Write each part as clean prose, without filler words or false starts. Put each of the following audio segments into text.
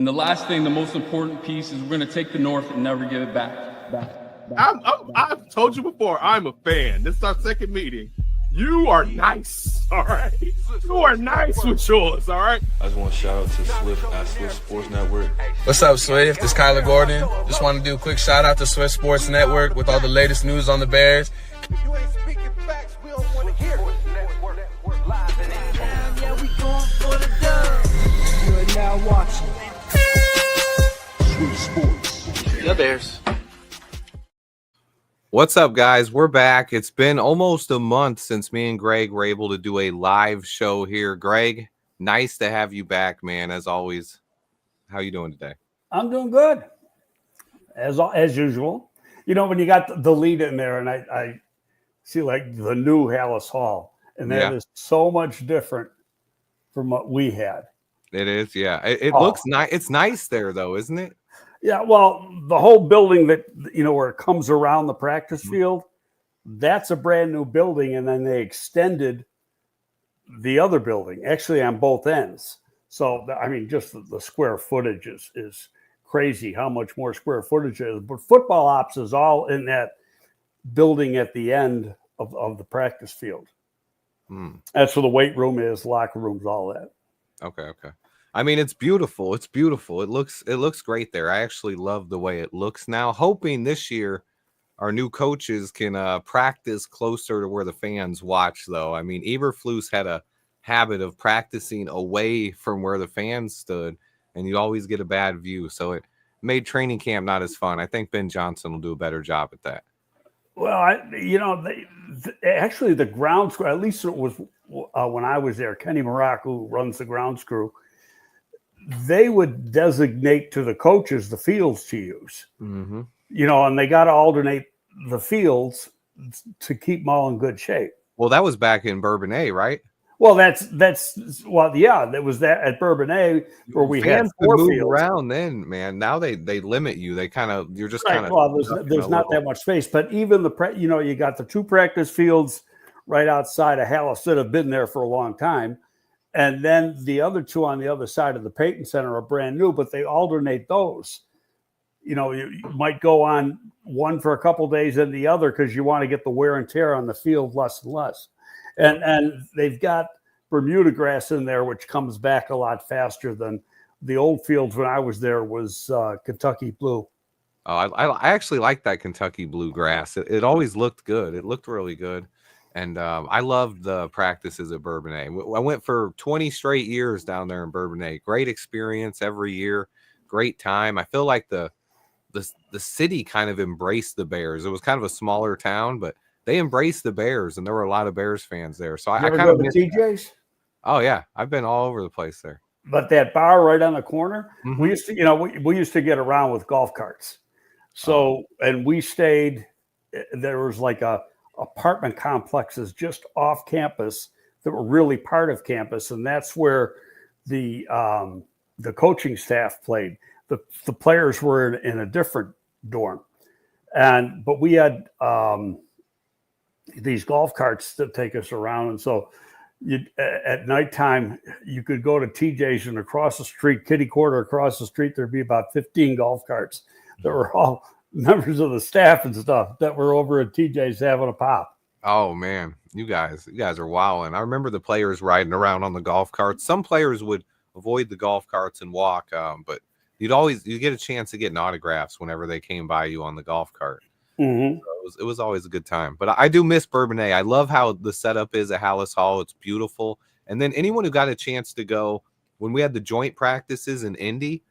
And the last thing, the most important piece, is we're going to take the North and never give it back. I've told you before, I'm a fan. This is our second meeting. You are nice, all right? You are nice with yours, all right? I just want to shout out to Swift at Swift Sports Network. What's up, Swift? This is Kyler Gordon. Just want to do a quick shout out to Swift Sports Network with all the latest news on the Bears. If you ain't speaking facts, we don't want to hear it. Yeah, we going for the dub. You are now watching Swift Sports. The Bears. What's up, guys? We're back. It's been almost a month since me and Greg were able to do a live show here. Greg, nice to have you back, man, as always. How you doing today? I'm doing good, as usual. You know, when you got the lead in there, and I see like the new Halas Hall, and that is so much different from what we had. It is, yeah. It looks nice. It's nice there, though, isn't it? Yeah, well, the whole building that, you know, where it comes around the practice field, that's a brand new building. And then they extended the other building, actually on both ends. So, I mean, just the square footage is crazy how much more square footage is. But football ops is all in that building at the end of the practice field. That's where the weight room is, locker rooms, all that. Okay. I mean, it's beautiful. It's beautiful. It looks great there. I actually love the way it looks now. Hoping this year our new coaches can practice closer to where the fans watch, though. I mean, Eberflus had a habit of practicing away from where the fans stood, and you always get a bad view. So it made training camp not as fun. I think Ben Johnson will do a better job at that. Well, actually the grounds crew, at least it was when I was there, Kenny Marac, who runs the grounds crew, they would designate to the coaches the fields to use, you know, and they got to alternate the fields to keep them all in good shape. Well, that was back in Bourbonnais, right? Well, that was that at Bourbonnais where we had four fields around. Then, man, now they limit you. They you're just right. kind of well. There's not that much space, but even you got the two practice fields right outside of Halas that have been there for a long time. And then the other two on the other side of the Peyton Center are brand new, but they alternate those. You know, you might go on one for a couple of days and the other because you want to get the wear and tear on the field less and less. And they've got Bermuda grass in there, which comes back a lot faster than the old fields when I was there was Kentucky blue. Oh, I actually like that Kentucky blue grass. It always looked good. It looked really good. And I loved the practices at Bourbonnais. I went for 20 straight years down there in Bourbonnais. Great experience every year. Great time. I feel like the city kind of embraced the Bears. It was kind of a smaller town, but they embraced the Bears, and there were a lot of Bears fans there. So I kind of miss TJ's. Oh yeah, I've been all over the place there. But that bar right on the corner, we used to, we used to get around with golf carts. So and we stayed. There was like apartment complexes just off campus that were really part of campus, and that's where the coaching staff played. The players were in a different dorm, but we had these golf carts that take us around, and so at nighttime you could go to TJ's, and across the street, kitty corner across the street, there'd be about 15 golf carts that were all members of the staff and stuff that were over at TJ's having a pop. Oh man, you guys are wilding. I remember the players riding around on the golf carts. Some players would avoid the golf carts and walk, but you get a chance to get autographs whenever they came by you on the golf cart. So it was always a good time. But I do miss Bourbonnais. I love how the setup is at Halas Hall. It's beautiful. And then anyone who got a chance to go when we had the joint practices in Indy,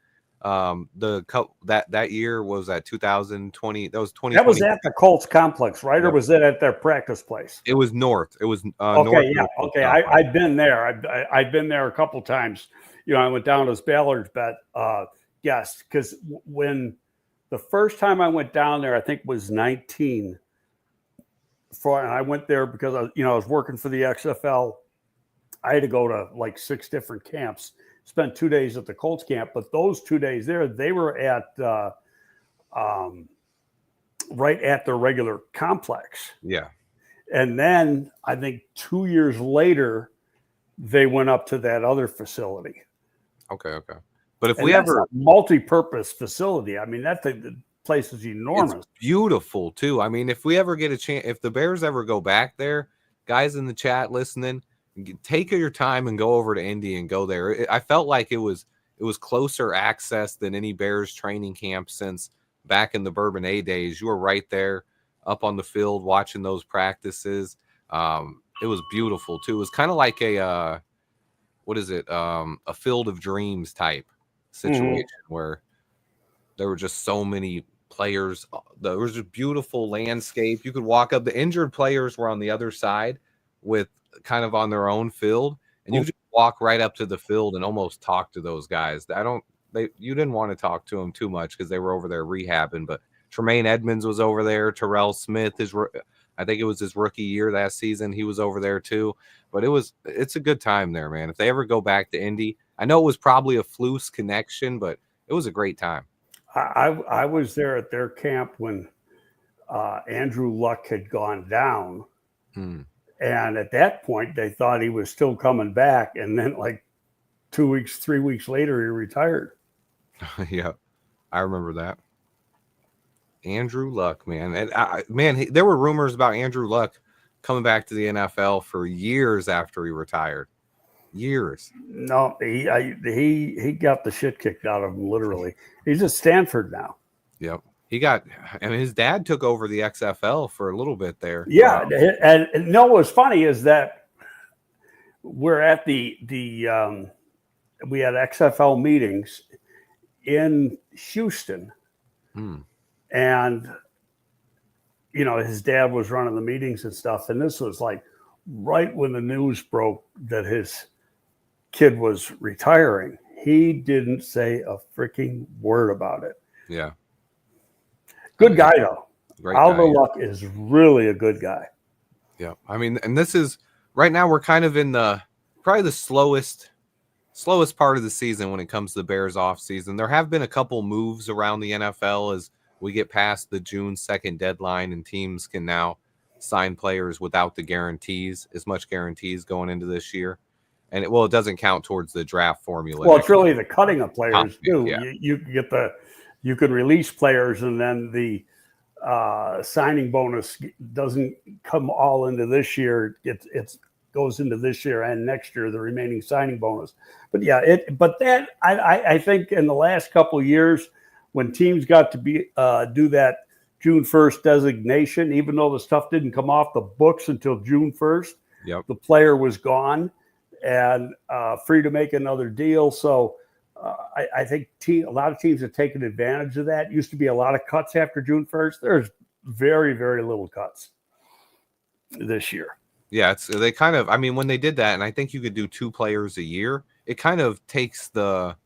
that year was at 2020. That was 2020. That was at the Colts complex, right? Or was it at their practice place? It was north. It was okay. Yeah. Okay. I've been there. I've been there a couple times. You know, I went down as Ballard's bet guest because when the first time I went down there, I think was 19. And I went there because I was working for the XFL. I had to go to like 6 different camps. Spent 2 days at the Colts camp, but those 2 days there, they were at right at their regular complex. Yeah. And then I think 2 years later, they went up to that other facility. Okay. But if And we that's ever a multi-purpose facility. I mean, the place is enormous. It's beautiful too. I mean, if we ever get a chance, if the Bears ever go back there, guys in the chat listening, take your time and go over to Indy and go there. I felt like it was closer access than any Bears training camp since back in the Bourbonnais days. You were right there up on the field watching those practices. It was beautiful too. It was kind of like a a Field of Dreams type situation where there were just so many players. There was a beautiful landscape. You could walk up. The injured players were on the other side with kind of on their own field, and you could just walk right up to the field and almost talk to those guys. You didn't want to talk to them too much because they were over there rehabbing, but Tremaine Edmonds was over there. Terrell Smith, I think it was his rookie year that season. He was over there too, but it's a good time there, man. If they ever go back to Indy, I know it was probably a fluke connection, but it was a great time. I was there at their camp when Andrew Luck had gone down. And at that point, they thought he was still coming back. And then like 2 weeks, 3 weeks later, he retired. Yeah, I remember that. Andrew Luck, man. And there were rumors about Andrew Luck coming back to the NFL for years after he retired. Years. No, he got the shit kicked out of him, literally. He's at Stanford now. Yep. His dad took over the XFL for a little bit there. Yeah. And no, what's funny is that we're at we had XFL meetings in Houston. And, his dad was running the meetings and stuff. And this was like right when the news broke that his kid was retiring. He didn't say a freaking word about it. Yeah. Good guy, though. Oliver Luck is really a good guy. Yeah. I mean, and this is right now we're kind of in probably the slowest part of the season when it comes to the Bears off season. There have been a couple moves around the NFL as we get past the June 2nd deadline and teams can now sign players without the guarantees, as much guarantees going into this year. And it doesn't count towards the draft formula. Well, it's really the cutting of players too. Yeah. You can release players, and then the signing bonus doesn't come all into this year. It goes into this year and next year, the remaining signing bonus. But yeah, I think in the last couple of years, when teams got to do that June 1st designation, even though the stuff didn't come off the books until June 1st, the player was gone and free to make another deal. So I think a lot of teams have taken advantage of that. Used to be a lot of cuts after June 1st. There's very, very little cuts this year. Yeah, they kind of, when they did that, and I think you could do 2 players a year, it kind of takes the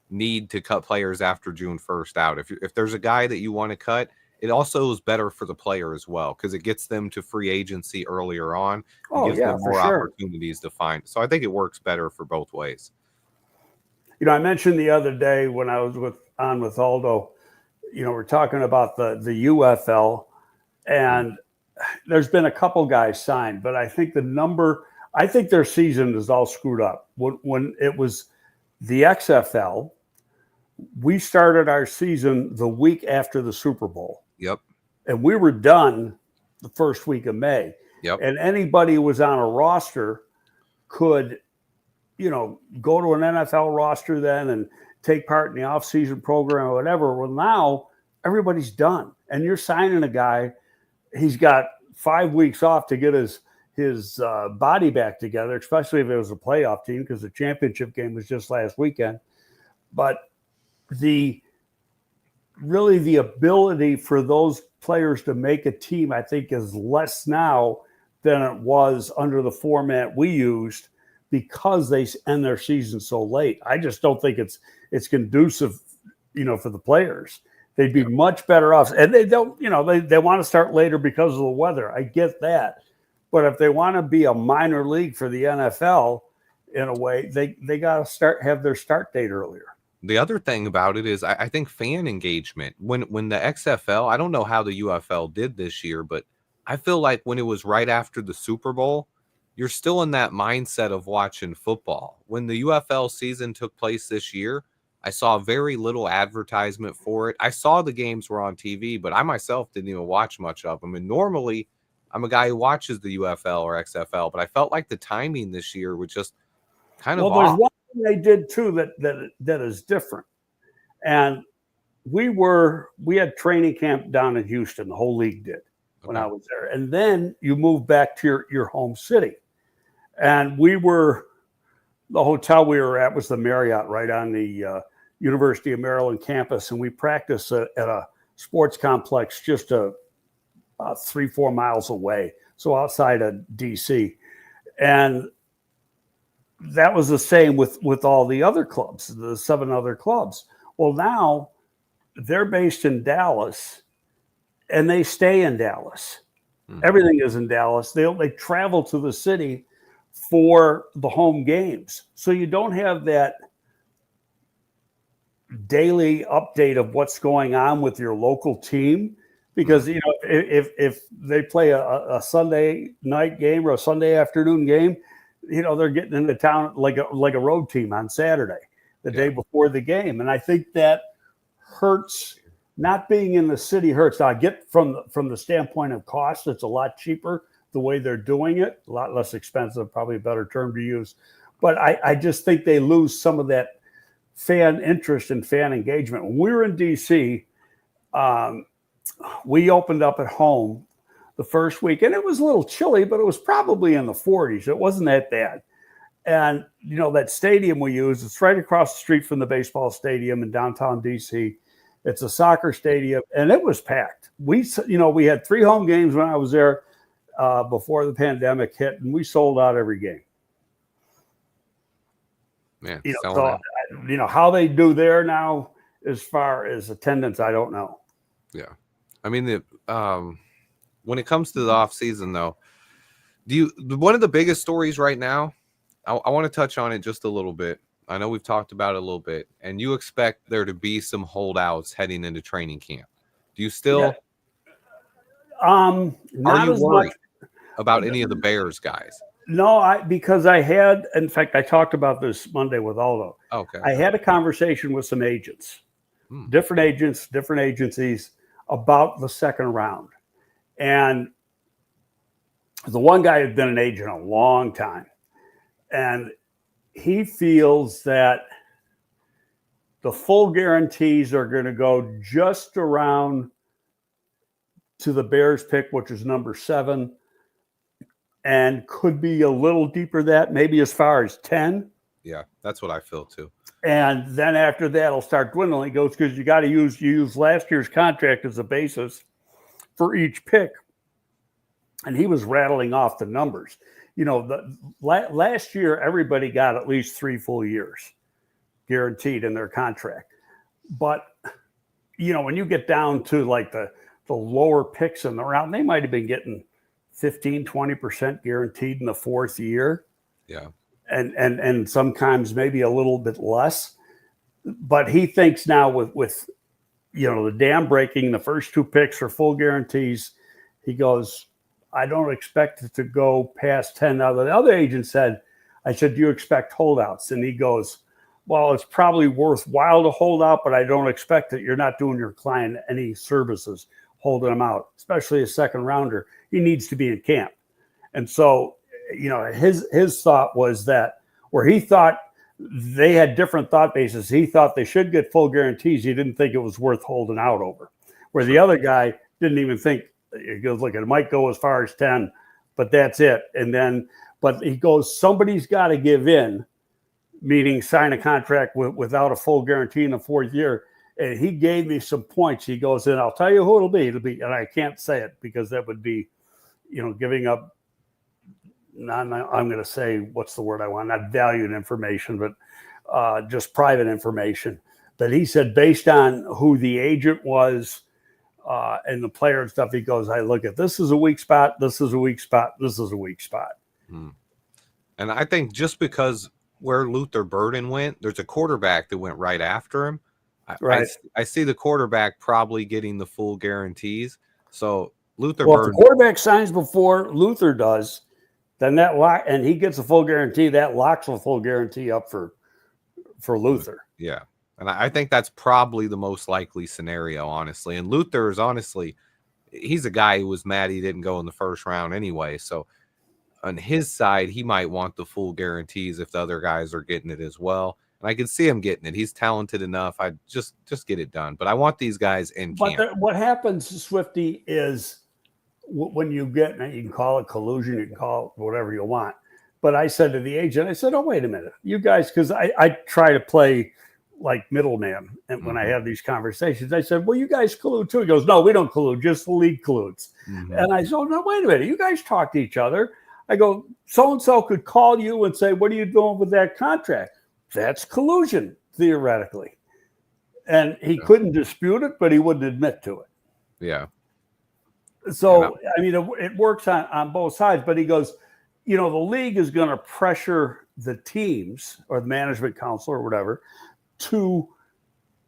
need to cut players after June 1st out. If there's a guy that you want to cut, it also is better for the player as well because it gets them to free agency earlier on. Gives them more opportunities to find. So I think it works better for both ways. I mentioned the other day when I was on with Aldo, we're talking about the UFL, and there's been a couple guys signed, but I think their season is all screwed up. When it was the XFL, we started our season the week after the Super Bowl. Yep. And we were done the first week of May. Yep. And anybody who was on a roster could, go to an NFL roster then and take part in the off-season program or whatever. Well, now everybody's done. And you're signing a guy, he's got 5 weeks off to get his body back together, especially if it was a playoff team because the championship game was just last weekend. But the ability for those players to make a team, I think, is less now than it was under the format we used because they end their season so late. I just don't think it's conducive, for the players. They'd be much better off. And they don't, they want to start later because of the weather. I get that. But if they want to be a minor league for the NFL, in a way, they got to have their start date earlier. The other thing about it is I think fan engagement. When the XFL, I don't know how the UFL did this year, but I feel like when it was right after the Super Bowl, you're still in that mindset of watching football. When the UFL season took place this year, I saw very little advertisement for it. I saw the games were on TV, but I myself didn't even watch much of them. And normally, I'm a guy who watches the UFL or XFL, but I felt like the timing this year was just kind of there's off. one thing they did too that is different. And we had training camp down in Houston. The whole league did when I was there. And then you move back to your home city. And the hotel we were at was the Marriott right on the University of Maryland campus. And we practiced at a sports complex just 3-4 miles away. So outside of DC. And that was the same with all the other clubs, the 7 other clubs. Well, now they're based in Dallas and they stay in Dallas. Mm-hmm. Everything is in Dallas. They travel to the city for the home games. So you don't have that daily update of what's going on with your local team, because, if they play a Sunday night game or a Sunday afternoon game, they're getting into town like a road team on Saturday, the day before the game. And I think that hurts. Not being in the city hurts. Now, I get from the standpoint of cost, it's a lot cheaper the way they're doing it, a lot less expensive, probably a better term to use. But I just think they lose some of that fan interest and fan engagement. When we were in DC, we opened up at home the first week, and it was a little chilly, but it was probably in the 40s. It wasn't that bad. And, that stadium we use, it's right across the street from the baseball stadium in downtown DC. It's a soccer stadium, and it was packed. We had 3 home games when I was there before the pandemic hit, and we sold out every game. Man, how they do there now as far as attendance, I don't know. Yeah. I mean, when it comes to the off season, though, one of the biggest stories right now, I want to touch on it just a little bit. I know we've talked about it a little bit, and you expect there to be some holdouts heading into training camp. Do you still? Not are you as worried much about any of the Bears guys? No, because in fact, I talked about this Monday with Aldo. Okay. I had a conversation with some agents, different agents, different agencies about the second round. And the one guy had been an agent a long time. And he feels that the full guarantees are going to go just around to the Bears pick, which is number 7, and could be a little deeper that, maybe as far as 10. Yeah, that's what I feel too. And then after that, it'll start dwindling. He goes, because you use last year's contract as a basis for each pick. And he was rattling off the numbers. Last year, everybody got at least 3 full years guaranteed in their contract. But, when you get down to like the lower picks in the round, they might have been getting 15, 20% guaranteed in the 4th year. Yeah. And sometimes maybe a little bit less. But he thinks now with the dam breaking, the first 2 picks are full guarantees. He goes, I don't expect it to go past 10. Now, the other agent said, do you expect holdouts? And he goes, well, it's probably worthwhile to hold out, but I don't expect it. You're not doing your client any services holding him out, especially a second rounder. He needs to be in camp. And so, his thought was that where he thought they had different thought bases, he thought they should get full guarantees. He didn't think it was worth holding out over. Where the other guy didn't even think, he goes, look, it might go as far as 10, but that's it. But he goes, somebody's got to give in, meaning sign a contract without a full guarantee in the 4th year. And he gave me some points. He goes, and I'll tell you who it'll be. And I can't say it because that would be, giving up. I'm going to say, what's the word I want? Not valued information, but just private information. But he said, based on who the agent was and the player and stuff, he goes, I look at this is a weak spot. This is a weak spot. This is a weak spot. And I think just because where Luther Burden went, there's a quarterback that went right after him. Right. I see the quarterback probably getting the full guarantees. So Luther Well, Burden, if the quarterback signs before Luther does, then that lock, and he gets a full guarantee, that locks a full guarantee up for Luther. Yeah. And I think that's probably the most likely scenario, honestly. And Luther is honestly, he's a guy who was mad he didn't go in the first round anyway. So on his side, he might want the full guarantees if the other guys are getting it as well. And I can see him getting it. He's talented enough. I just get it done. But I want these guys in camp. But what happens, Swifty, is when you get, you can call it collusion, you can call it whatever you want. But I said to the agent, I said, oh, wait a minute. You guys, because I try to play like middleman. And when I have these conversations, I said, well, you guys collude too. He goes, no, we don't collude, just the league colludes. And I said, oh, no, wait a minute. You guys talk to each other. I go, so-and-so could call you and say, what are you doing with that contract? That's collusion, theoretically. And he couldn't dispute it, but he wouldn't admit to it. Yeah. So, I mean, it works on both sides. But he goes, the league is going to pressure the teams or the management council or whatever to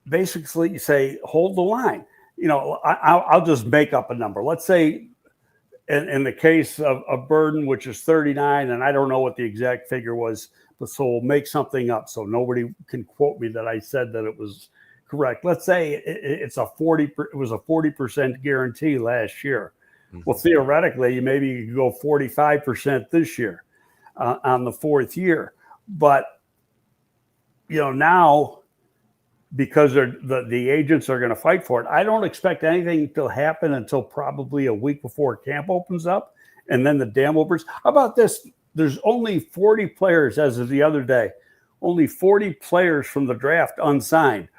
basically say, hold the line. I'll just make up a number. Let's say in the case of Burden, which is 39, and I don't know what the exact figure was, but so we'll make something up so nobody can quote me that I said that it was correct. Let's say it was a 40% guarantee last year. Well, theoretically, maybe you could go 45% this year on the fourth year. But, now because the agents are going to fight for it, I don't expect anything to happen until probably a week before camp opens up. And then the dam opens. How about this? There's only 40 players as of the other day, only 40 players from the draft unsigned.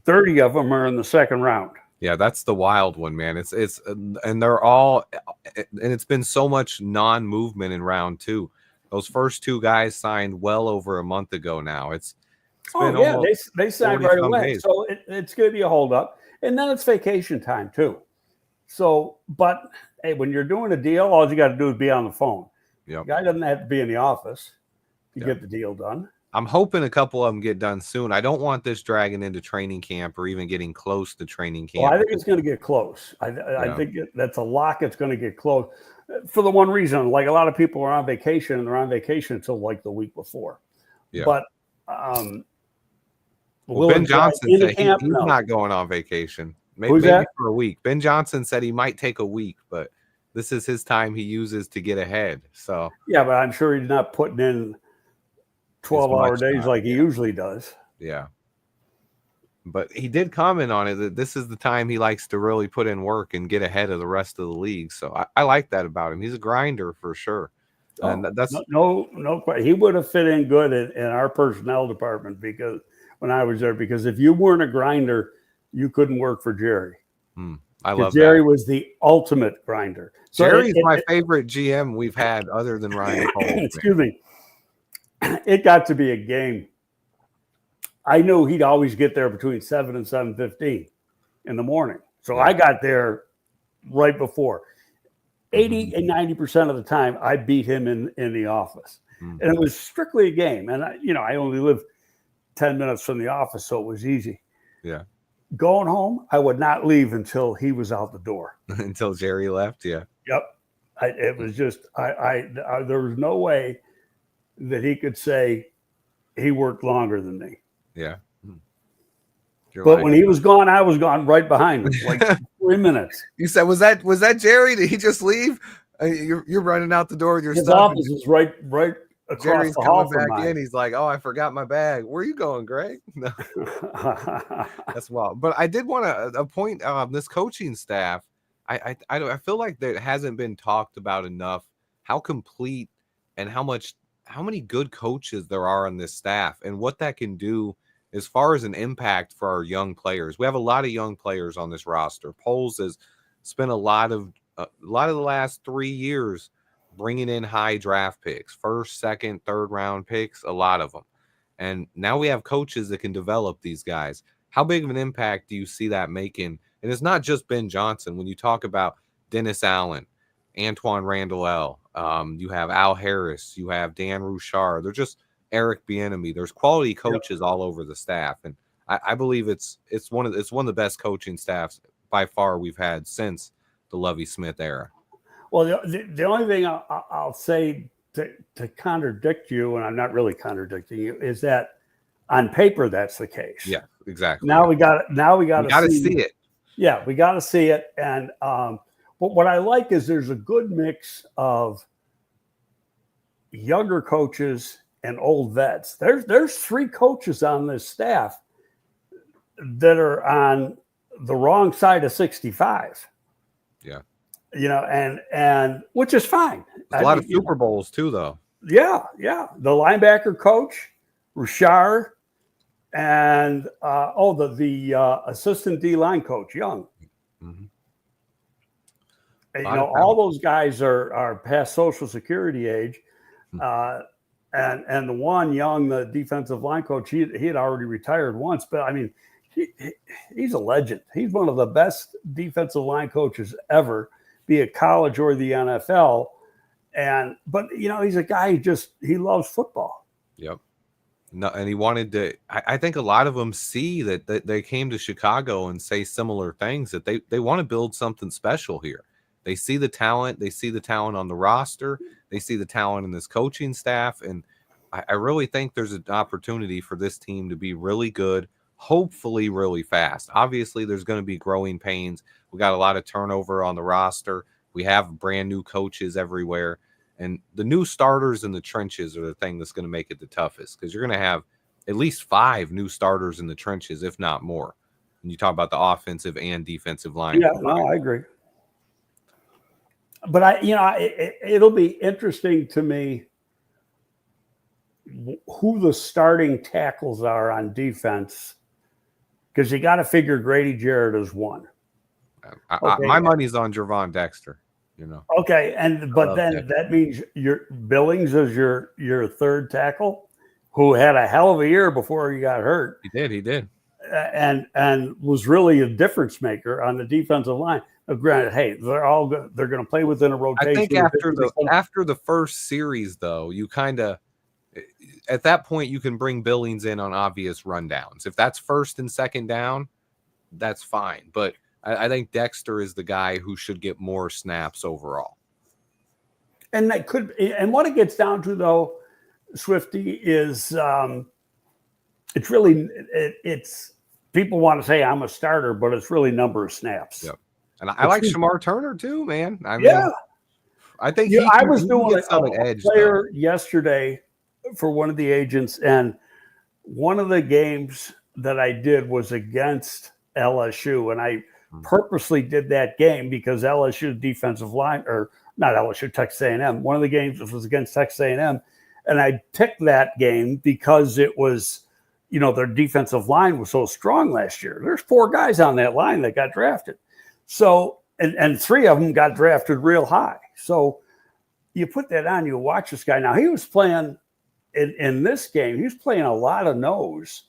30 of them are in the second round. Yeah, that's the wild one, man. It's and they're all, and it's been so much non-movement in round two. Those first two guys signed well over a month ago now. It's been they signed right away. Days. So it's going to be a holdup. And then it's vacation time too. So, but hey, when you're doing a deal, all you got to do is be on the phone. Yep. The guy doesn't have to be in the office to get the deal done. I'm hoping a couple of them get done soon. I don't want this dragging into training camp or even getting close to training camp. Well, I think it's going to get close. I think that's a lock. It's going to get close for the one reason. Like a lot of people are on vacation and they're on vacation until like the week before. Yeah. But Ben Johnson said he's not going on vacation. Maybe for a week. Ben Johnson said he might take a week, but this is his time he uses to get ahead. So yeah, but I'm sure he's not putting in 12-hour days like he usually does. Yeah. But he did comment on it that this is the time he likes to really put in work and get ahead of the rest of the league. So I like that about him. He's a grinder for sure. And that's no question. He would have fit in good in our personnel department because when I was there, because if you weren't a grinder, you couldn't work for Jerry. I love Jerry that. was the ultimate grinder. So Jerry's my favorite GM we've had other than Ryan Cole. Excuse me. It got to be a game. I knew he'd always get there between 7 and 7:15 in the morning. So I got there right before. 80 and 90% of the time, I beat him in the office. And it was strictly a game. And, I only lived 10 minutes from the office, so it was easy. Yeah. Going home, I would not leave until he was out the door. Until Jerry left, yeah. Yep. It was just, there was no way that he could say he worked longer than me. Yeah. But when he was gone, I was gone right behind him, like 3 minutes. You said, was that Jerry? Did he just leave? You're running out the door with your His stuff. office is right across Jerry's the hall coming from back mine. in. He's like, oh, I forgot my bag. Where are you going, Greg? No. That's wild. But I did want to point this coaching staff. I feel like that hasn't been talked about enough. How complete and how many good coaches there are on this staff and what that can do as far as an impact for our young players. We have a lot of young players on this roster. Poles has spent a lot of the last 3 years bringing in high draft picks, first, second, third round picks, a lot of them. And now we have coaches that can develop these guys. How big of an impact do you see that making? And it's not just Ben Johnson. When you talk about Dennis Allen, Antoine Randall, you have Al Harris, you have Dan Rouchard. They're just Eric Bieniemy. There's quality coaches all over the staff, and I believe it's one of the best coaching staffs by far we've had since the Lovie Smith era. Well, the only thing I'll say to contradict you, and I'm not really contradicting you, is that on paper that's the case. Yeah, exactly. Now we got to see it. Yeah, we got to see it. And but what I like is there's a good mix of younger coaches and old vets. There's 3 coaches on this staff that are on the wrong side of 65. Yeah. And which is fine. There's a lot of Super Bowls too, though. Yeah. The linebacker coach, Rashard, and the assistant D-line coach, Young. Mm-hmm. And, all those guys are past Social Security age. And the one Young, the defensive line coach, he had already retired once, but I mean, he's a legend. He's one of the best defensive line coaches ever, be it college or the NFL. But he's a guy he loves football. Yep. No, and he wanted to. I think a lot of them see that they came to Chicago and say similar things, that they want to build something special here. They see the talent. They see the talent on the roster. They see the talent in this coaching staff. And I really think there's an opportunity for this team to be really good, hopefully really fast. Obviously, there's going to be growing pains. We got a lot of turnover on the roster. We have brand new coaches everywhere. And the new starters in the trenches are the thing that's going to make it the toughest, because you're going to have at least 5 new starters in the trenches, if not more. And you talk about the offensive and defensive line. Yeah, no, I agree. But it'll be interesting to me who the starting tackles are on defense, because you got to figure Grady Jarrett is one. My money's on Javon Dexter. Okay, but then that means your Billings is your 3rd tackle, who had a hell of a year before he got hurt. He did. And was really a difference maker on the defensive line. Now, granted, hey, they're all good. They're going to play within a rotation. I think after the first series, though, you kind of at that point you can bring Billings in on obvious rundowns. If that's 1st and 2nd down, that's fine. But I think Dexter is the guy who should get more snaps overall. And that could, and what it gets down to, though, Swifty, is it's really it's people want to say I'm a starter, but it's really number of snaps. Yep. And I like Shamar Turner too, man. I mean, yeah, I think I was doing an edge player yesterday for one of the agents, and one of the games that I did was against LSU, and I purposely did that game because LSU defensive line, or not LSU, Texas A&M. One of the games was against Texas A&M, and I picked that game because it was, their defensive line was so strong last year. There's 4 guys on that line that got drafted. So, and 3 of them got drafted real high. So you put that on, you watch this guy. Now, he was playing in this game, he was playing a lot of nose,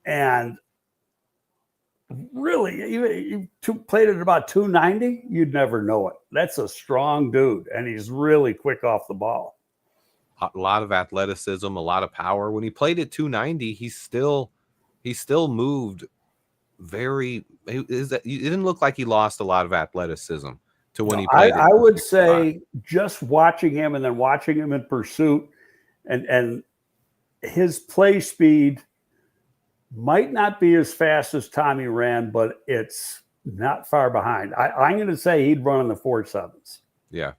and really, he played at about 290, you'd never know it. That's a strong dude, and he's really quick off the ball. A lot of athleticism, a lot of power. When he played at 290, he still moved very. It didn't look like he lost a lot of athleticism to when he played. I would say just watching him and then watching him in pursuit, and his play speed might not be as fast as Tommy ran, but it's not far behind. I'm going to say he'd run in the 4.7s. Yeah.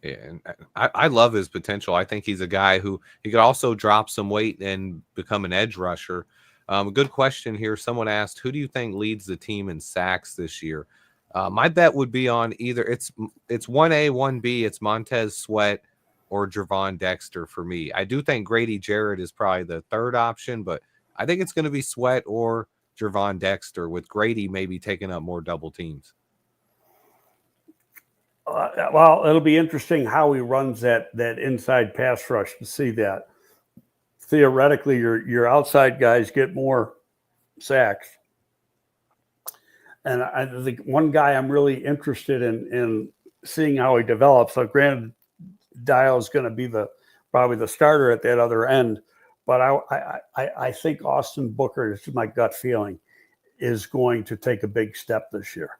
Yeah, and I love his potential. I think he's a guy who he could also drop some weight and become an edge rusher. A good question here. Someone asked, who do you think leads the team in sacks this year? My bet would be on either it's 1A, 1B. It's Montez Sweat or Javon Dexter for me. I do think Grady Jarrett is probably the 3rd option, but I think it's going to be Sweat or Javon Dexter, with Grady maybe taking up more double teams. Well, it'll be interesting how he runs that inside pass rush to see that. Theoretically, your outside guys get more sacks. And I think one guy I'm really interested in seeing how he develops. So granted, Dial is going to be probably the starter at that other end, but I think Austin Booker, this is my gut feeling, is going to take a big step this year.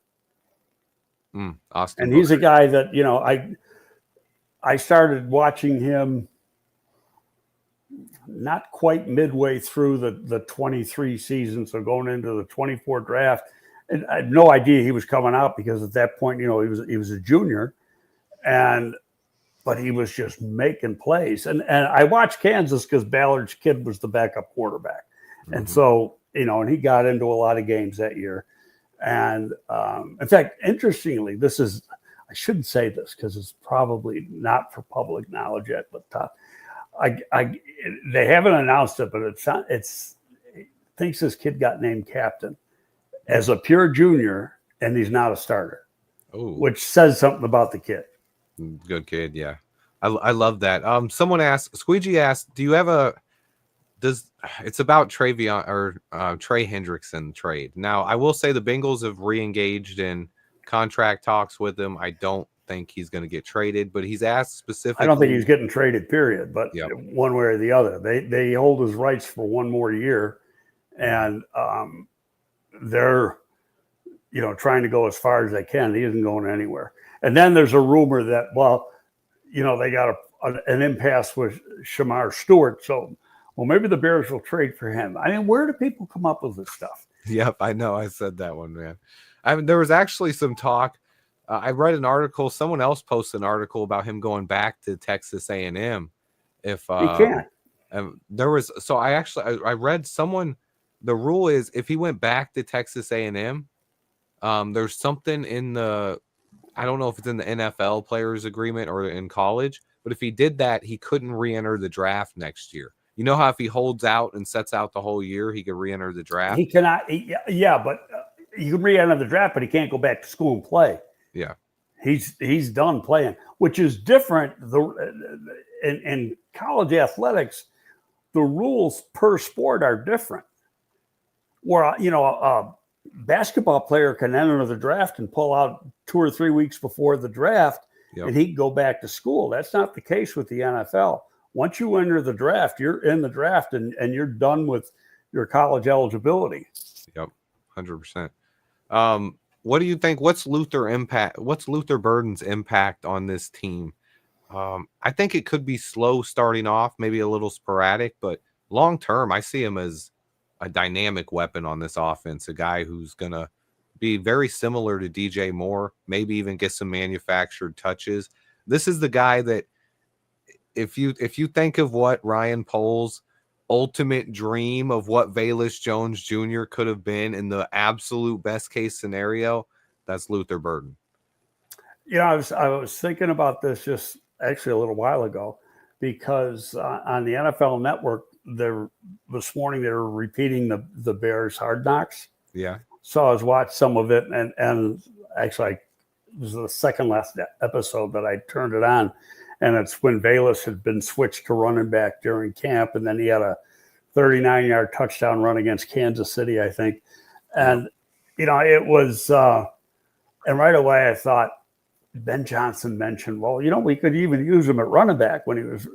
Austin and Booker. He's a guy that, I started watching him not quite midway through the 23 season, so going into the 24 draft. And I had no idea he was coming out because at that point, he was a junior, but he was just making plays. And I watched Kansas because Ballard's kid was the backup quarterback, and so and he got into a lot of games that year. And in fact, interestingly, I shouldn't say this because it's probably not for public knowledge yet, but they haven't announced it, but it's thinks this kid got named captain as a pure junior, and he's not a starter, which says something about the kid. Good kid, yeah. I love that. Squeegee asked, do you have it's about Trey Hendrickson trade. Now, I will say the Bengals have re-engaged in contract talks with him. I don't think he's going to get traded, but he's asked specifically. I don't think he's getting traded, period, but one way or the other. They hold his rights for one more year, and they're trying to go as far as they can. He isn't going anywhere. And then there's a rumor that, they got an impasse with Shamar Stewart, so maybe the Bears will trade for him. I mean, where do people come up with this stuff? Yep, I know. I said that one, man. I mean, there was actually some talk. I read an article. Someone else posted an article about him going back to Texas A&M. If he can't. I read someone. The rule is if he went back to Texas A&M, there's something in I don't know if it's in the NFL players agreement or in college, but if he did that, he couldn't re-enter the draft next year. You know how if he holds out and sets out the whole year, he could re-enter the draft? He cannot. But you can re-enter the draft, but he can't go back to school and play. Yeah. He's done playing, which is different. In college athletics, the rules per sport are different. Where, a basketball player can enter the draft and pull out 2 or 3 weeks before the draft, and he can go back to school. That's not the case with the NFL. Once you enter the draft, you're in the draft and you're done with your college eligibility. Yep, 100%. What do you think? What's Luther Burden's impact on this team? I think it could be slow starting off, maybe a little sporadic, but long term, I see him as a dynamic weapon on this offense, a guy who's going to be very similar to DJ Moore, maybe even get some manufactured touches. This is the guy that if you think of what Ryan Pohl's ultimate dream of what Velus Jones Jr. could have been in the absolute best case scenario, that's Luther Burden. I was thinking about this just actually a little while ago because on the NFL Network, this morning they were repeating the Bears Hard Knocks. Yeah. So I was watching some of it, and actually it was the second last episode that I turned it on, and it's when Velus had been switched to running back during camp, and then he had a 39-yard touchdown run against Kansas City, I think. And, it was and right away I thought Ben Johnson mentioned, we could even use him at running back when he was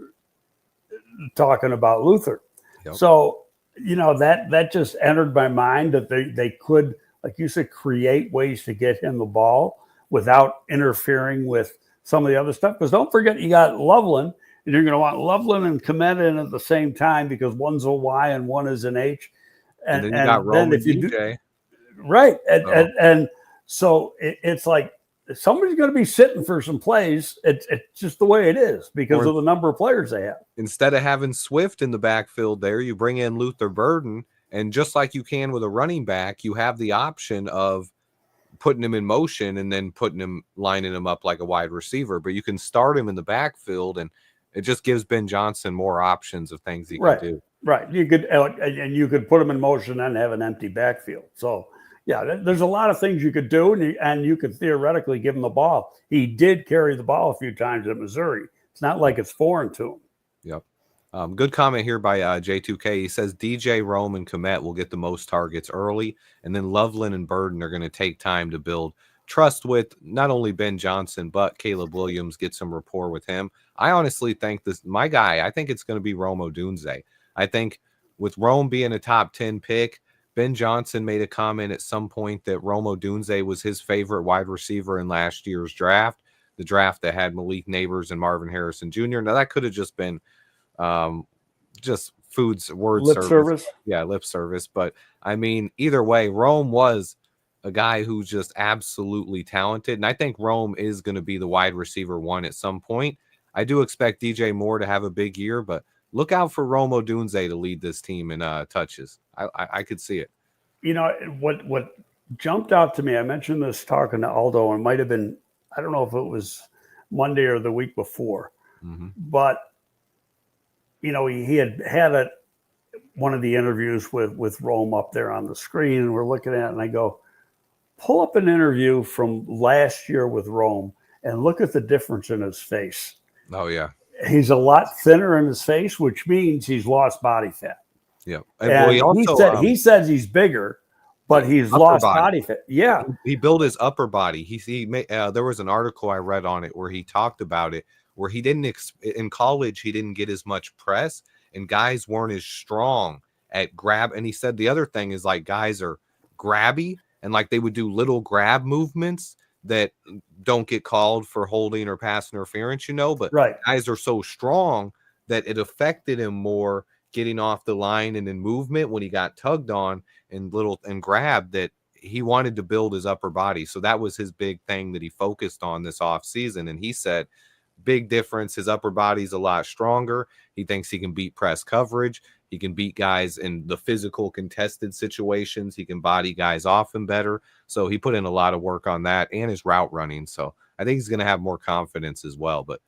talking about Luther. Yep. So, that just entered my mind that they could, like you said, create ways to get him the ball without interfering with some of the other stuff. Because don't forget, you got Loveland, and you're going to want Loveland and Komet in at the same time because one's a Y and one is an H. And then you got Rome and DJ. Right. And so it's like somebody's going to be sitting for some plays. It's just the way it is because of the number of players they have. Instead of having Swift in the backfield there, you bring in Luther Burden, and just like you can with a running back, you have the option of putting him in motion and then lining him up like a wide receiver. But you can start him in the backfield, and it just gives Ben Johnson more options of things he can do. Right. You could put him in motion and have an empty backfield. So, yeah, there's a lot of things you could do, and you could theoretically give him the ball. He did carry the ball a few times at Missouri. It's not like it's foreign to him. Yep. Good comment here by J2K. He says DJ, Rome, and Komet will get the most targets early, and then Loveland and Burden are going to take time to build trust with not only Ben Johnson, but Caleb Williams, get some rapport with him. I honestly think I think it's going to be Rome Odunze. I think with Rome being a top 10 pick, Ben Johnson made a comment at some point that Rome Odunze was his favorite wide receiver in last year's draft, the draft that had Malik Neighbors and Marvin Harrison Jr. Now, that could have just been just word Lip service. Yeah, lip service. But I mean, either way, Rome was a guy who's just absolutely talented. And I think Rome is going to be the wide receiver one at some point. I do expect DJ Moore to have a big year, but look out for Rome Odunze to lead this team in touches. I could see it. You know, what jumped out to me, I mentioned this talking to Aldo, and it might have been, I don't know if it was Monday or the week before, but, you know, he had one of the interviews with Rome up there on the screen, and we're looking at it, and I go, pull up an interview from last year with Rome and look at the difference in his face. Oh, yeah. He's a lot thinner in his face, which means he's lost body fat. Yeah. And well, he says he's bigger, but he's lost body fat. Yeah. He built his upper body. He made, there was an article I read on it where he talked about it, where he didn't, in college, he didn't get as much press, and guys weren't as strong at grab. And he said the other thing is, like, guys are grabby, and like they would do little grab movements that don't get called for holding or pass interference, you know, but guys are so strong that it affected him more getting off the line and in movement when he got tugged on and grabbed, that he wanted to build his upper body. So that was his big thing that he focused on this off season. And he said, big difference. His upper body's a lot stronger. He thinks he can beat press coverage. He can beat guys in the physical contested situations. He can body guys often better. So he put in a lot of work on that and his route running. So I think he's going to have more confidence as well. But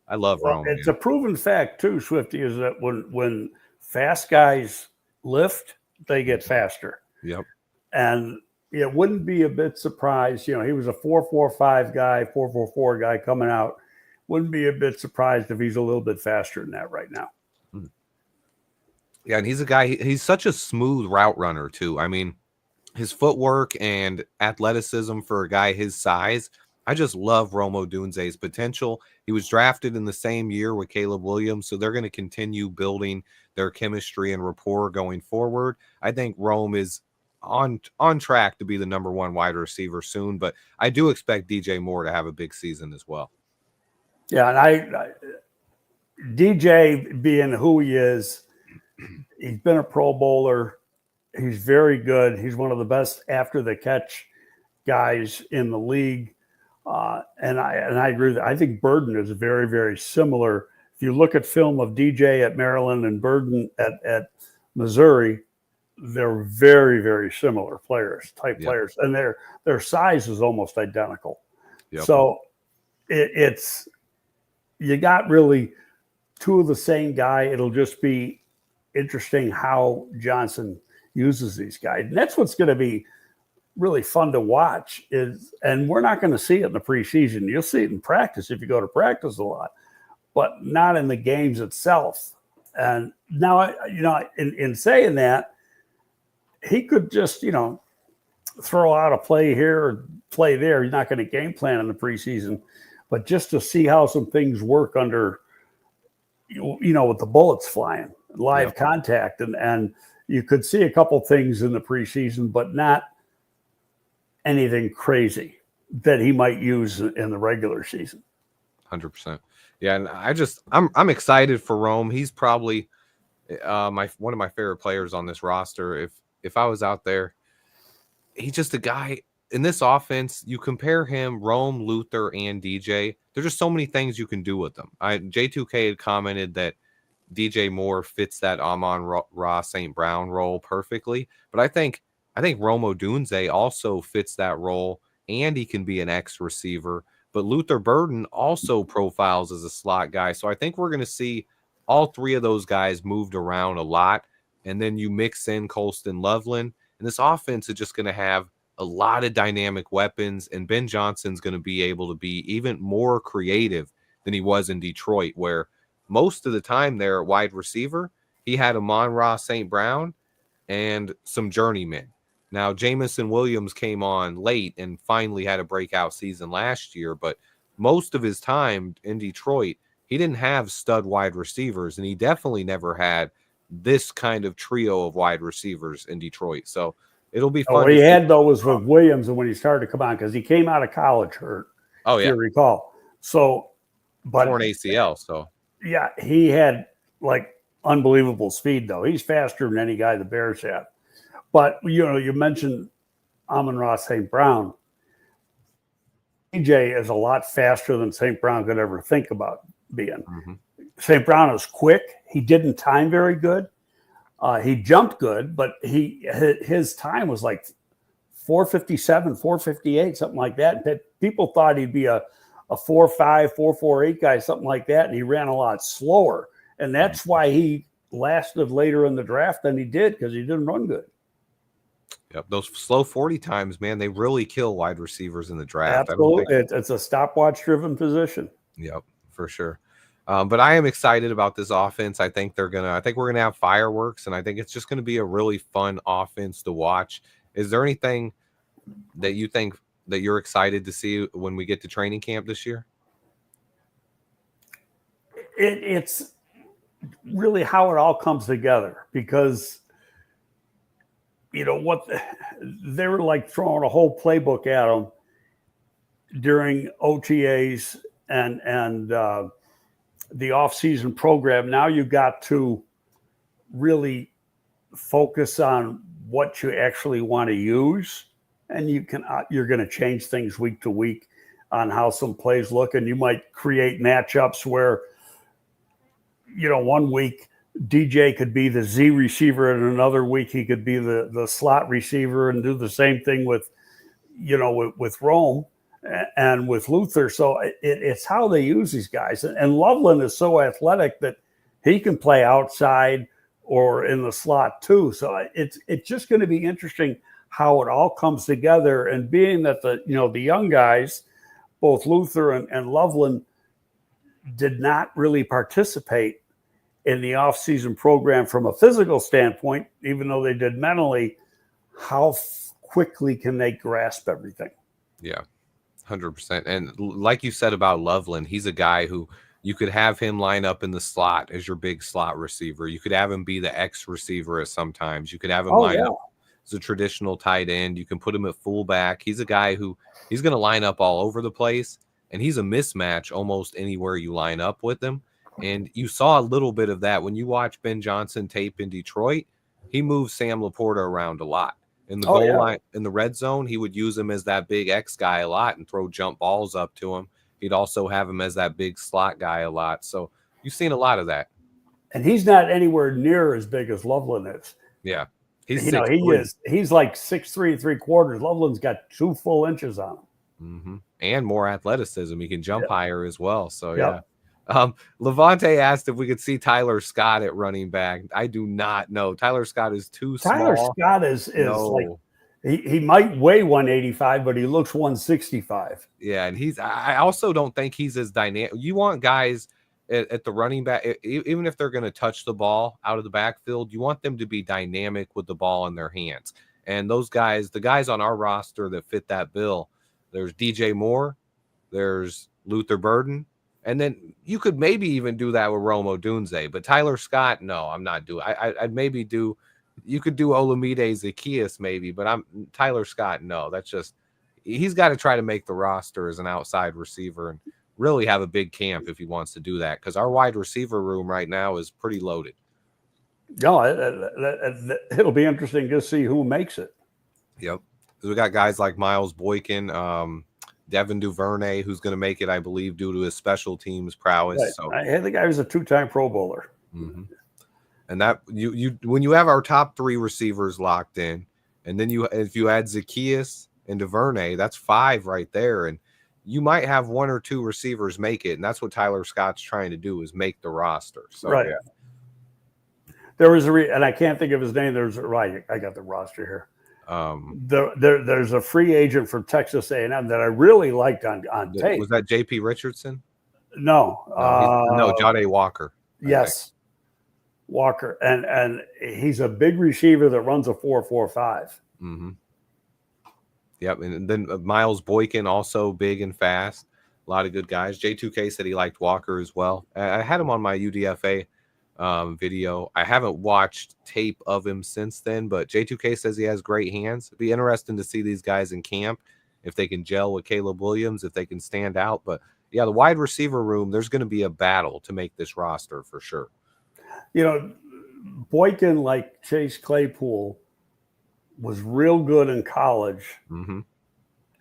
I love Rome. It's a proven fact too, Swifty, is that when fast guys lift, they get faster. Yep. And it wouldn't be a bit surprised. You know, he was a 4.45 guy, 4.44 guy coming out. Wouldn't be a bit surprised if he's a little bit faster than that right now. Yeah, and he's a guy, he's such a smooth route runner too. I mean, his footwork and athleticism for a guy his size, I just love Rome Odunze's potential. He was drafted in the same year with Caleb Williams, so they're going to continue building their chemistry and rapport going forward. I think Rome is on track to be the number one wide receiver soon, but I do expect DJ Moore to have a big season as well. Yeah, and I DJ being who he is, he's been a Pro Bowler. He's very good. He's one of the best after the catch guys in the league. And I agree with that. I think Burden is very, very similar. If you look at film of DJ at Maryland and Burden at Missouri, they're very, very similar players, players. And their size is almost identical. Yep. So it's you got really two of the same guy. It'll just be interesting how Johnson uses these guys. And that's what's going to be really fun to watch and we're not going to see it in the preseason. You'll see it in practice if you go to practice a lot, but not in the games itself. And now, in saying that, he could just, throw out a play here or play there. He's not going to game plan in the preseason, but just to see how some things work under, with the bullets flying, live contact. And you could see a couple things in the preseason, but not anything crazy that he might use in the regular season. 100%. Yeah, and I'm excited for Rome. He's probably one of my favorite players on this roster. If I was out there, he's just a guy in this offense. You compare him, Rome, Luther, and DJ. There's just so many things you can do with them. J2K had commented that DJ Moore fits that Amon-Ra St. Brown role perfectly, but I think Rome Odunze also fits that role, and he can be an X receiver. But Luther Burden also profiles as a slot guy. So I think we're going to see all three of those guys moved around a lot. And then you mix in Colton Loveland. And this offense is just going to have a lot of dynamic weapons. And Ben Johnson's going to be able to be even more creative than he was in Detroit, where most of the time there at wide receiver, he had Amon-Ra St. Brown and some journeymen. Now, Jameson Williams came on late and finally had a breakout season last year, but most of his time in Detroit, he didn't have stud wide receivers, and he definitely never had this kind of trio of wide receivers in Detroit. So it'll be fun. What he had, though, was with Williams and when he started to come on, because he came out of college hurt, if you recall. So, but torn ACL, so. Yeah, he had like unbelievable speed, though. He's faster than any guy the Bears have. But, you mentioned Amon-Ra St. Brown. DJ is a lot faster than St. Brown could ever think about being. Mm-hmm. St. Brown is quick. He didn't time very good. He jumped good, but his time was like 4:57, 4:58, something like that. People thought he'd be a 4.5, 4.48 guy, something like that, and he ran a lot slower. And that's why he lasted later in the draft than he did, because he didn't run good. Yep, those slow 40 times, man, they really kill wide receivers in the draft. Absolutely. It's a stopwatch-driven position. Yep, for sure. But I am excited about this offense. I think we're gonna have fireworks, and I think it's just gonna be a really fun offense to watch. Is there anything that you think that you're excited to see when we get to training camp this year? It's really how it all comes together, because what they were like throwing a whole playbook at them during OTAs and the off-season program. Now you got to really focus on what you actually want to use, and you're going to change things week to week on how some plays look, and you might create matchups where 1 week DJ could be the Z receiver, and another week he could be the slot receiver, and do the same thing with Rome and with Luther. So it's how they use these guys. And Loveland is so athletic that he can play outside or in the slot too. So it's just going to be interesting how it all comes together. And being that the young guys, both Luther and Loveland, did not really participate in the off-season program from a physical standpoint, even though they did mentally, how quickly can they grasp everything? Yeah, 100%. And like you said about Loveland, he's a guy who you could have him line up in the slot as your big slot receiver. You could have him be the X receiver at sometimes. You could have him line up as a traditional tight end. You can put him at fullback. He's a guy who he's going to line up all over the place, and he's a mismatch almost anywhere you line up with him. And you saw a little bit of that when you watch Ben Johnson tape in Detroit. He moved Sam Laporta around a lot. In the goal line, in the red zone, he would use him as that big X guy a lot and throw jump balls up to him. He'd also have him as that big slot guy a lot. So you've seen a lot of that. And he's not anywhere near as big as Loveland is. Yeah. He's he's like 6'3" 3/4. Loveland's got 2 full inches on him. Mm-hmm. And more athleticism. He can jump higher as well. So yeah. Levante asked if we could see Tyler Scott at running back. I do not know. Tyler Scott is too small. Tyler Scott is like he might weigh 185, but he looks 165. Yeah, and I also don't think he's as dynamic. You want guys at the running back, even if they're going to touch the ball out of the backfield, you want them to be dynamic with the ball in their hands. And those guys, the guys on our roster that fit that bill, there's DJ Moore, there's Luther Burden. And then you could maybe even do that with Rome Odunze, but Tyler Scott, no, I'm not doing. I'd maybe do. You could do Olamide Zaccheaus maybe, but Tyler Scott. No, that's just he's got to try to make the roster as an outside receiver and really have a big camp if he wants to do that, because our wide receiver room right now is pretty loaded. No, it'll be interesting to see who makes it. Yep, we got guys like Miles Boykin. Devin Duvernay, who's going to make it, I believe, due to his special teams prowess. Right. So I had the guy who's a 2-time Pro Bowler. Mm-hmm. And that you when you have our top 3 receivers locked in, and then if you add Zaccheaus and Duvernay, that's 5 right there. And you might have 1 or 2 receivers make it, and that's what Tyler Scott's trying to do, is make the roster. So right. Yeah. There was and I can't think of his name. I got the roster here. There's a free agent from Texas A&M that I really liked on tape. Was that J.P. Richardson? No, Jade Walker. Yes, Walker, and he's a big receiver that runs a 4.45. Mm-hmm. Yep, and then Miles Boykin, also big and fast. A lot of good guys. J2K said he liked Walker as well. I had him on my UDFA video. I haven't watched tape of him since then, but J2K says he has great hands. It'd be interesting to see these guys in camp, if they can gel with Caleb Williams, if they can stand out. But yeah, the wide receiver room, there's going to be a battle to make this roster for sure. You know, Boykin, like Chase Claypool, was real good in college Mm-hmm.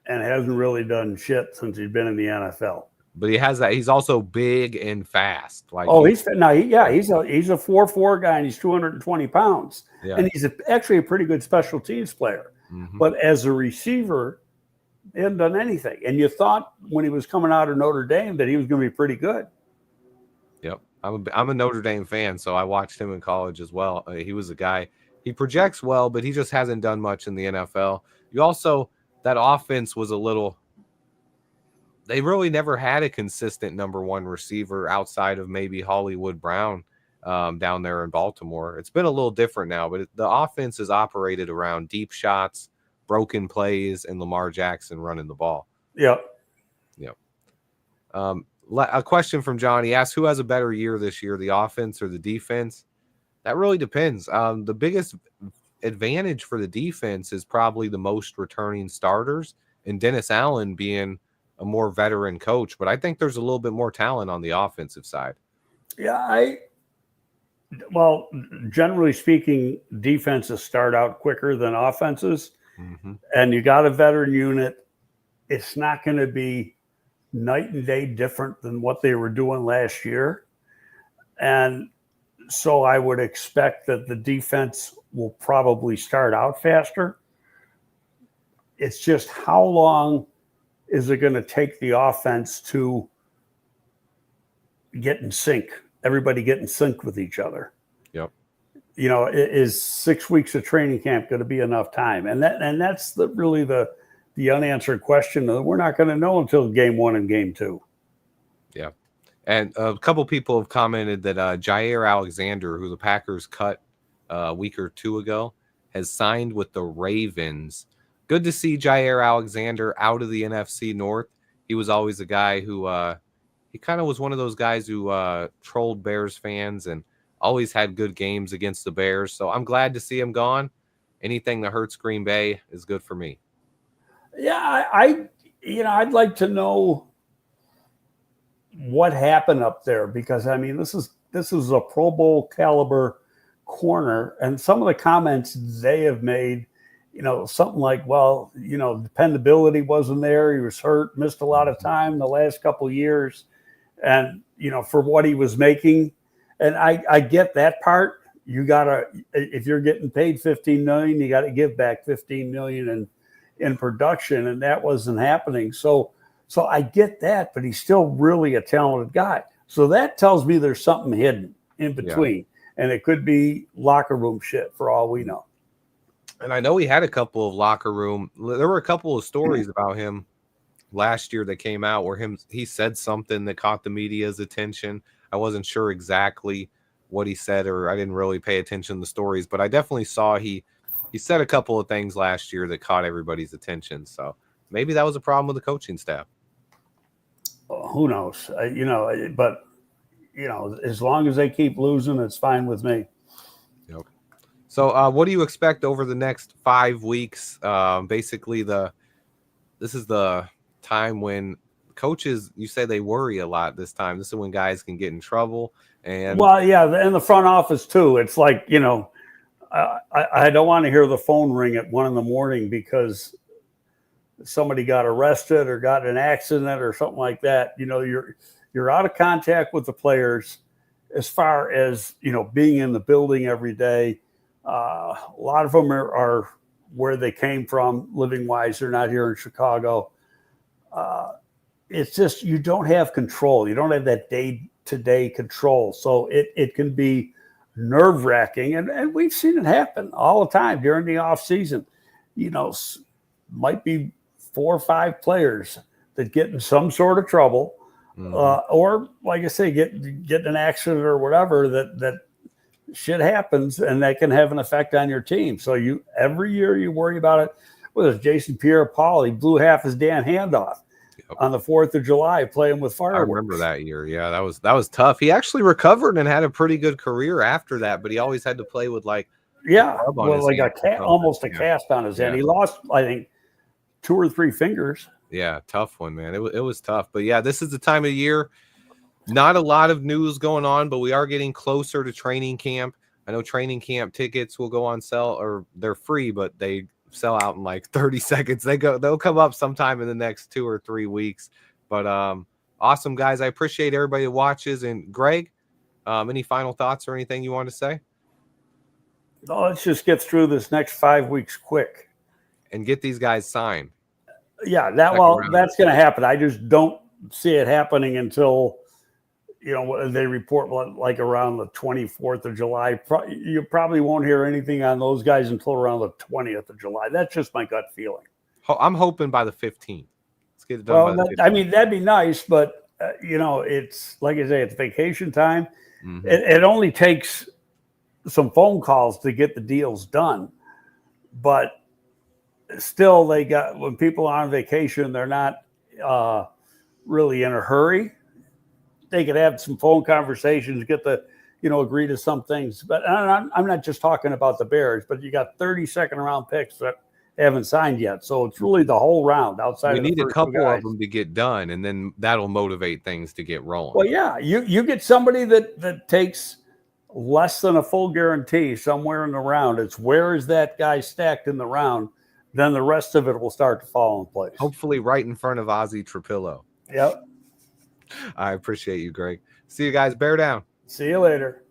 and hasn't really done shit since he's been in the NFL. But he has that. He's also big and fast. Like, He's a 4'4" guy and he's 220 pounds. Yeah. And he's actually a pretty good special teams player. Mhm. But as a receiver, he hadn't done anything. And you thought when he was coming out of Notre Dame that he was going to be pretty good. Yep. I'm a Notre Dame fan, so I watched him in college as well. He was a guy. He projects well, but he just hasn't done much in the NFL. You also, that offense was a little. They really never had a consistent number one receiver outside of maybe Hollywood Brown down there in Baltimore. It's been a little different now, but the offense is operated around deep shots, broken plays, and Lamar Jackson running the ball. Yep. A question from John. He asked, who has a better year this year, the offense or the defense? That really depends. The biggest advantage for the defense is probably the most returning starters and Dennis Allen being a more veteran coach. But I think there's a little bit more talent on the offensive side. Yeah, generally speaking, defenses start out quicker than offenses. Mm-hmm. And you got a veteran unit. It's not going to be night and day different than what they were doing last year. And so I would expect that the defense will probably start out faster. It's just how long is it going to take the offense to get in sync? Everybody get in sync with each other. Yep. You know, is 6 weeks of training camp going to be enough time? And that's really the unanswered question that we're not going to know until game 1 and game 2. Yeah. And a couple people have commented that Jaire Alexander, who the Packers cut a week or two ago, has signed with the Ravens. Good to see Jaire Alexander out of the NFC North. He was always a guy who he kind of was one of those guys who trolled Bears fans and always had good games against the Bears. So I'm glad to see him gone. Anything that hurts Green Bay is good for me. Yeah, I'd like to know what happened up there, because I mean this is a Pro Bowl caliber corner, and some of the comments they have made, you know, something like, well, you know, dependability wasn't there. He was hurt, missed a lot of time the last couple of years, and you know, for what he was making, and I get that part. You gotta, if you're getting paid $15 million, you got to give back $15 million in production, and that wasn't happening. So I get that, but he's still really a talented guy. So that tells me there's something hidden in between, and it could be locker room shit for all we know. And I know he had a couple of locker room. There were a couple of stories about him last year that came out where he said something that caught the media's attention. I wasn't sure exactly what he said, or I didn't really pay attention to the stories, but I definitely saw he said a couple of things last year that caught everybody's attention. So maybe that was a problem with the coaching staff. Who knows? You know, but you know, as long as they keep losing, it's fine with me. Yep. So what do you expect over the next 5 weeks? Basically, this is the time when coaches, you say they worry a lot this time. This is when guys can get in trouble. And well, yeah, in the front office too. It's like, you know, I don't want to hear the phone ring at 1 a.m. because somebody got arrested or got in an accident or something like that. You know, you're out of contact with the players as far as, you know, being in the building every day. A lot of them are where they came from living wise. They're not here in Chicago. It's just, you don't have control. You don't have that day-to-day control. So it can be nerve-wracking. And we've seen it happen all the time during the off season. You know, might be 4 or 5 players that get in some sort of trouble, or like I say, get in an accident or whatever, that shit happens, and that can have an effect on your team. So every year you worry about it. Whether it's Jason Pierre-Paul, he blew half his damn hand off on the 4th of July playing with fireworks. I remember that year. Yeah, that was tough. He actually recovered and had a pretty good career after that, but he always had to play with almost a cast on his hand. He lost, I think, 2 or 3 fingers. Yeah, tough one, man. It was tough. But yeah, this is the time of year. Not a lot of news going on, but we are getting closer to training camp. I know training camp tickets will go on sale, or they're free, but they sell out in like 30 seconds. They'll come up sometime in the next 2 or 3 weeks. But awesome, guys. I appreciate everybody that watches. And Greg, any final thoughts or anything you want to say? No, let's just get through this next 5 weeks quick and get these guys signed. Yeah, that's going to happen. I just don't see it happening until, they report like around the 24th of July. You probably won't hear anything on those guys until around the 20th of July. That's just my gut feeling. I'm hoping by the 15th. Let's get it done by the 15th. That'd be nice, but it's like I say, it's vacation time. Mm-hmm. It only takes some phone calls to get the deals done, but still, when people are on vacation, they're not really in a hurry. They could have some phone conversations, get agree to some things. But I'm not just talking about the Bears, but you got 30 second round picks that haven't signed yet. So it's really the whole round outside. We of the need a first couple of them to get done, and then that'll motivate things to get rolling. Well, yeah, you get somebody that takes less than a full guarantee somewhere in the round. It's where is that guy stacked in the round? Then the rest of it will start to fall in place. Hopefully right in front of Ozzie Trapillo. Yep. I appreciate you, Greg. See you guys. Bear down. See you later.